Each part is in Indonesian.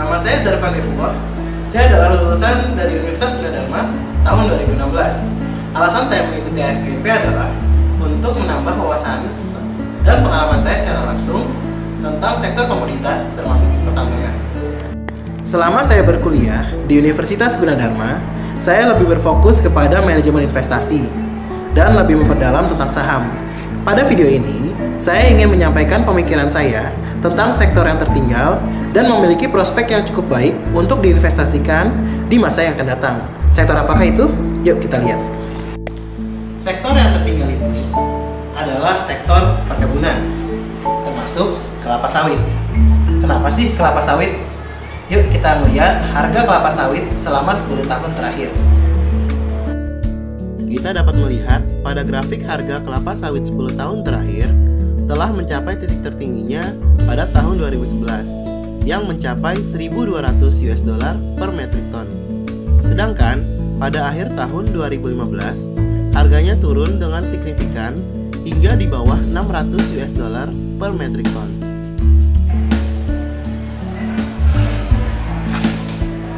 Nama saya Zarfan Nirullah. Saya adalah lulusan dari Universitas Gunadarma tahun 2016. Alasan saya mengikuti AFGP adalah untuk menambah wawasan dan pengalaman saya secara langsung tentang sektor komoditas termasuk pertambangan. Selama saya berkuliah di Universitas Gunadarma, saya lebih berfokus kepada manajemen investasi dan lebih memperdalam tentang saham. Pada video ini, saya ingin menyampaikan pemikiran saya tentang sektor yang tertinggal dan memiliki prospek yang cukup baik untuk diinvestasikan di masa yang akan datang. Sektor apakah itu? Yuk kita lihat. Sektor yang tertinggal itu adalah sektor perkebunan, termasuk kelapa sawit. Kenapa sih kelapa sawit? Yuk kita melihat harga kelapa sawit selama 10 tahun terakhir. Kita dapat melihat pada grafik harga kelapa sawit 10 tahun terakhir telah mencapai titik tertingginya pada tahun 2011 yang mencapai 1.200 US dollar per metrik ton. Sedangkan pada akhir tahun 2015 harganya turun dengan signifikan hingga di bawah 600 US dollar per metrik ton.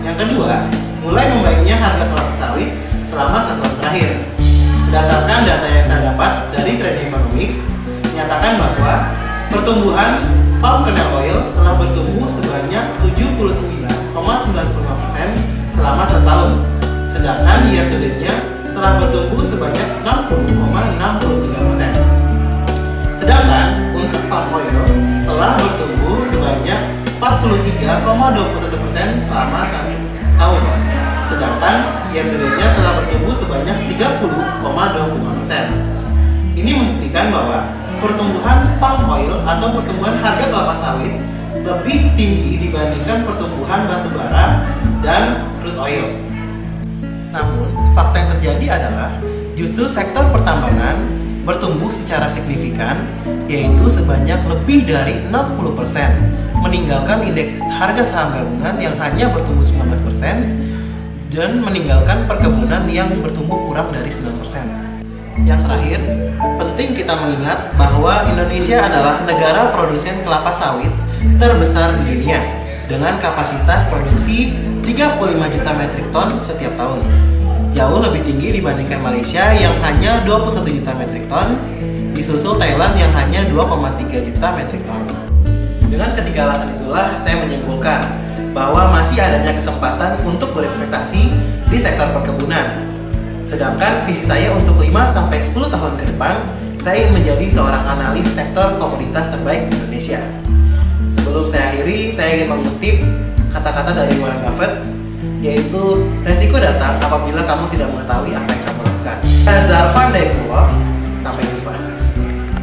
Yang kedua, mulai membaiknya harga kelapa sawit selama 1 tahun terakhir. Berdasarkan data yang saya dapat dari Trade Economics, menyatakan bahwa pertumbuhan palm kernel oil telah bertumbuh sebanyak 79,95% selama 1 tahun. Sedangkan year to date-nya telah bertumbuh sebanyak 60,63%. Sedangkan untuk palm oil telah bertumbuh sebanyak 43,21% selama 1 tahun. Sedangkan year to date-nya telah bertumbuh sebanyak 30,25%. Ini membuktikan bahwa pertumbuhan palm oil atau pertumbuhan harga kelapa sawit lebih tinggi dibandingkan pertumbuhan batu bara dan crude oil. Namun, fakta yang terjadi adalah justru sektor pertambangan bertumbuh secara signifikan, yaitu sebanyak lebih dari 60%, meninggalkan indeks harga saham gabungan yang hanya bertumbuh 19% dan meninggalkan perkebunan yang bertumbuh kurang dari 9%. Yang terakhir, penting kita mengingat bahwa Indonesia adalah negara produsen kelapa sawit terbesar di dunia dengan kapasitas produksi 35 juta metrik ton setiap tahun. Jauh lebih tinggi dibandingkan Malaysia yang hanya 21 juta metrik ton, disusul Thailand yang hanya 2,3 juta metrik ton. Dengan ketiga alasan itulah saya menyimpulkan bahwa masih adanya kesempatan untuk berinvestasi di sektor perkebunan. Sedangkan visi saya untuk 5-10 tahun ke depan, saya ingin menjadi seorang analis sektor komoditas terbaik di Indonesia. Sebelum saya akhiri, saya ingin mengutip kata-kata dari Warren Buffett, yaitu resiko datang apabila kamu tidak mengetahui apa